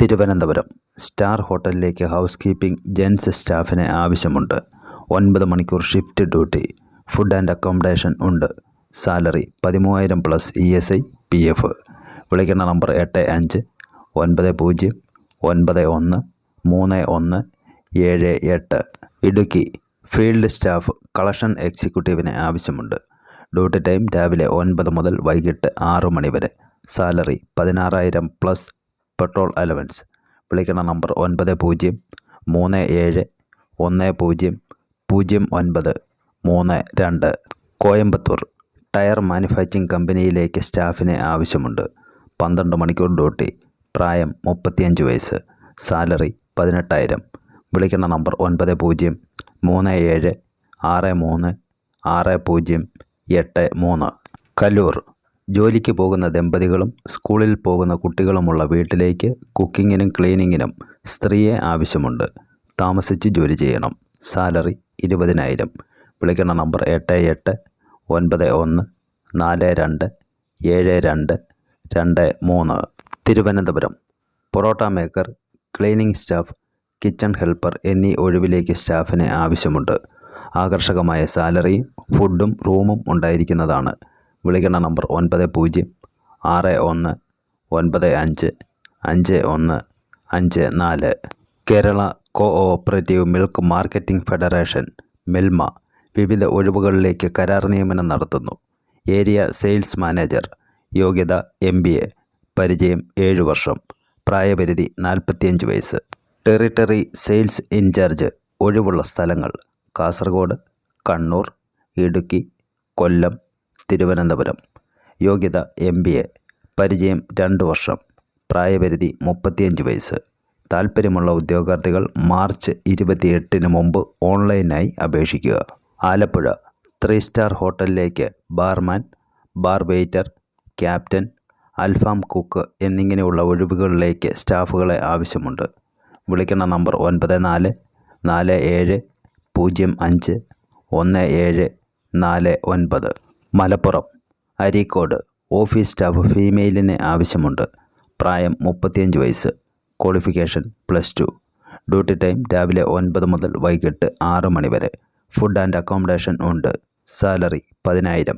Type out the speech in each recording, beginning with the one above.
Thiruvananthapuram star ഹോട്ടലിലേക്ക് housekeeping gents സ്റ്റാഫിനെ ആവശ്യമുണ്ട്. 9 മണിക്കൂർ shift duty. Food and accommodation ഉണ്ട്. Salary 13,000 plus ESI PF. വിളിക്കുന്ന number 8590913178. Idukki field staff collection എക്സിക്യൂട്ടീവിനെ ആവശ്യമുണ്ട്. ഡ്യൂട്ടി ടൈം രാവിലെ 9 മുതൽ വൈകിട്ട് 6 മണി വരെ. Salary 16,000 plus petrol allowance. വിളിക്കുന്ന നമ്പർ 90100932. കോയമ്പത്തൂർ ടയർ മാനുഫാക്ചറിംഗ് കമ്പനിയിലേക്ക് സ്റ്റാഫിനെ ആവശ്യമുണ്ട്. 12 മണിക്കൂർ ഡ്യൂട്ടി. പ്രായം 35 വയസ്സ്. സാലറി 18,000. വിളിക്കുന്ന നമ്പർ 9037636083. കലൂർ ജോലിക്ക് പോകുന്ന ദമ്പതികളും സ്കൂളിൽ പോകുന്ന കുട്ടികളുമുള്ള വീട്ടിലേക്ക് കുക്കിങ്ങിനും ക്ലീനിങ്ങിനും സ്ത്രീയെ ആവശ്യമുണ്ട്. താമസിച്ച് ജോലി ചെയ്യണം. സാലറി 20,000. വിളിക്കുന്ന number 8891427223. Thiruvananthapuram parotta maker, cleaning staff, kitchen helper എന്നീ ഒഴിവിലേക്ക് സ്റ്റാഫിനെ ആവശ്യമുണ്ട്. ആകർഷകമായ സാലറിയും ഫുഡും റൂമും ഉണ്ടായിരിക്കുന്നതാണ്. വിളിക്കുന്ന number 9061955154. Kerala cooperative milk marketing federation Milma വിവിധ ഒഴിവുകളിലേക്ക് കരാർ നിയമനം നടത്തുന്നു. Area sales manager. യോഗ്യത MBA. പരിചയം 7 വർഷം. പ്രായപരിധി 45 വയസ്സ്. ടെറിട്ടറി സെയിൽസ് ഇൻചാർജ് ഒഴിവുള്ള സ്ഥലങ്ങൾ: കാസർഗോഡ്, കണ്ണൂർ, ഇടുക്കി, കൊല്ലം, തിരുവനന്തപുരം. യോഗ്യത MBA. പരിചയം 2 വർഷം. പ്രായപരിധി 35 വയസ്സ്. താൽപ്പര്യമുള്ള ഉദ്യോഗാർത്ഥികൾ മാർച്ച് 28 മുമ്പ് ഓൺലൈനായി അപേക്ഷിക്കുക. ആലപ്പുഴ 3 സ്റ്റാർ ഹോട്ടലിലേക്ക് ബാർമാൻ, ബാർ വെയ്റ്റർ, ക്യാപ്റ്റൻ, അൽഫാം കുക്ക് എന്നിങ്ങനെയുള്ള ഒഴിവുകളിലേക്ക് സ്റ്റാഫുകളെ ആവശ്യമുണ്ട്. വിളിക്കുന്ന number 9447051749. Malappuram Areekode office staff ഫീമെയിലിനെ ആവശ്യമുണ്ട്. പ്രായം 35 വയസ്സ്. ക്വാളിഫിക്കേഷൻ +2. ഡ്യൂട്ടി ടൈം രാവിലെ 9 മുതൽ വൈകിട്ട് 6 മണി വരെ. ഫുഡ് ആൻഡ് അക്കോമഡേഷൻ ഉണ്ട്. സാലറി 10,000.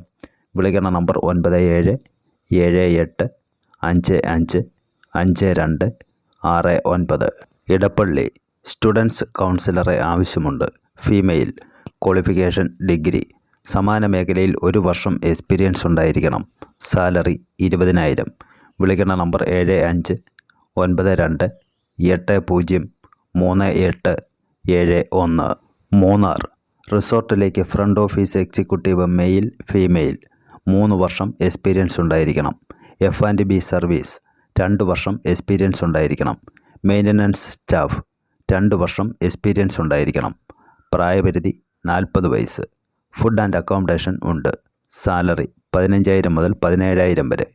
വിളിക്കുന്ന നമ്പർ 9778555269. ഇടപ്പള്ളി സ്റ്റുഡൻസ് കൗൺസിലറെ ആവശ്യമുണ്ട്. ഫീമെയിൽ. Qualification degree. സമാന മേഖലയിൽ 1 വർഷം എക്സ്പീരിയൻസ് ഉണ്ടായിരിക്കണം. സാലറി 20,000. വിളിക്കുന്ന നമ്പർ 7592803871. മൂന്നാർ റിസോർട്ടിലേക്ക് front office executive male, female. 3 വർഷം എക്സ്പീരിയൻസ് ഉണ്ടായിരിക്കണം. F&B സർവീസ് 2 വർഷം എക്സ്പീരിയൻസ് ഉണ്ടായിരിക്കണം. മെയിൻ്റനൻസ് സ്റ്റാഫ് 2 വർഷം എക്സ്പീരിയൻസ് ഉണ്ടായിരിക്കണം. പ്രായപരിധി 40 വയസ്സ്. ഫുഡ് ആൻഡ് അക്കോമഡേഷൻ ഉണ്ട്. സാലറി 15,000 മുതൽ 17,000 വരെ.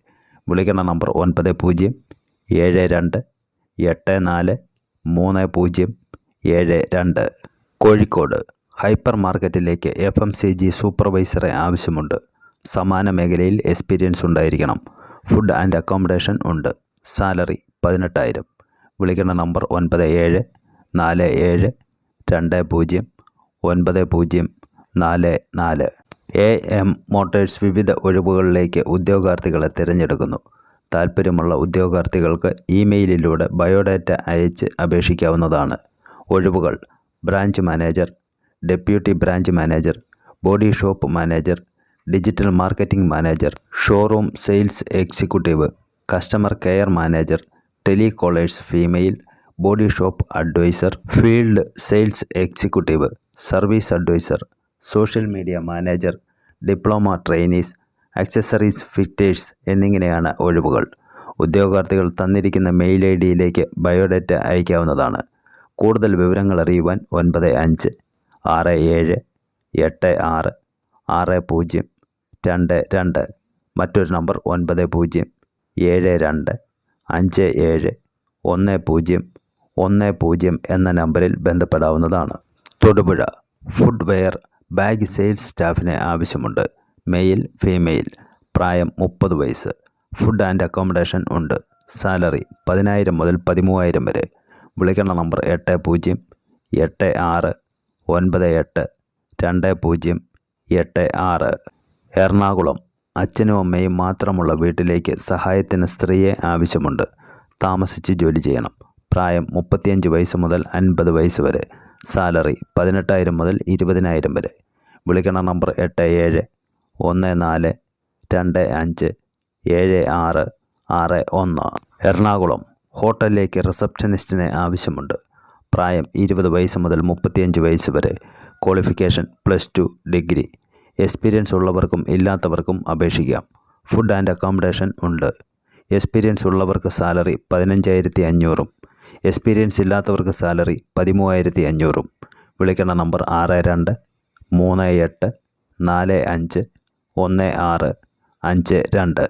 വിളിക്കുന്ന നമ്പർ 9072843072. കോഴിക്കോട് ഹൈപ്പർ മാർക്കറ്റിലേക്ക് FMCG സൂപ്പർവൈസറെ ആവശ്യമുണ്ട്. സമാന മേഖലയിൽ എക്സ്പീരിയൻസ് ഉണ്ടായിരിക്കണം. ഫുഡ് ആൻഡ് അക്കോമഡേഷൻ ഉണ്ട്. സാലറി 18,000. വിളിക്കുന്ന നമ്പർ 9747209044. AM മോട്ടേഴ്സ് വിവിധ ഒഴിവുകളിലേക്ക് ഉദ്യോഗാർത്ഥികളെ തിരഞ്ഞെടുക്കുന്നു. താൽപ്പര്യമുള്ള ഉദ്യോഗാർത്ഥികൾക്ക് ഇമെയിലിലൂടെ ബയോഡാറ്റ അയച്ച് അപേക്ഷിക്കാവുന്നതാണ്. ഒഴിവുകൾ: branch manager, deputy branch manager, body shop manager, digital marketing manager, showroom sales executive, customer care manager, telecallers female, body shop advisor, field sales executive, service advisor, social media manager, diploma trainees, accessories fitters എന്നിങ്ങനെയാണ് ഒഴിവുകൾ. ഉദ്യോഗാർത്ഥികൾ തന്നിരിക്കുന്ന mail IDയിലേക്ക് biodata അയക്കാവുന്നതാണ്. കൂടുതൽ വിവരങ്ങൾ അറിയുവാൻ 9567866022. മറ്റൊരു number 9072571010 എന്ന നമ്പറിൽ ബന്ധപ്പെടാവുന്നതാണ്. Thodupuzha food wear bag sales സ്റ്റാഫിനെ ആവശ്യമുണ്ട്. Male, female. പ്രായം 30 വയസ്സ്. ഫുഡ് ആൻഡ് അക്കോമഡേഷൻ ഉണ്ട്. സാലറി 10,000 മുതൽ 13,000 വരെ. വിളിക്കേണ്ട നമ്പർ 8086982086. എറണാകുളം. അച്ഛനും അമ്മയും മാത്രമുള്ള വീട്ടിലേക്ക് സഹായത്തിന് സ്ത്രീയെ ആവശ്യമുണ്ട്. താമസിച്ച് ജോലി ചെയ്യണം. പ്രായം 35 വയസ്സ് മുതൽ 50 വയസ്സ് വരെ. സാലറി 18,000 മുതൽ 20,000 വരെ. വിളിക്കേണ്ട നമ്പർ 8714257661. എറണാകുളം. ഹോട്ടലിലേക്ക് റിസപ്ഷനിസ്റ്റിനെ ആവശ്യമുണ്ട്. പ്രായം 20 വയസ്സ് മുതൽ 35 വയസ്സ് വരെ. Qualification +2 degree. എക്സ്പീരിയൻസ് ഉള്ളവർക്കും ഇല്ലാത്തവർക്കും അപേക്ഷിക്കാം. ഫുഡ് ആൻഡ് അക്കോമഡേഷൻ ഉണ്ട്. എക്സ്പീരിയൻസ് ഉള്ളവർക്ക് സാലറി 15,500. എക്സ്പീരിയൻസ് ഇല്ലാത്തവർക്ക് സാലറി 13,500. വിളിക്കേണ്ട നമ്പർ 6238451652.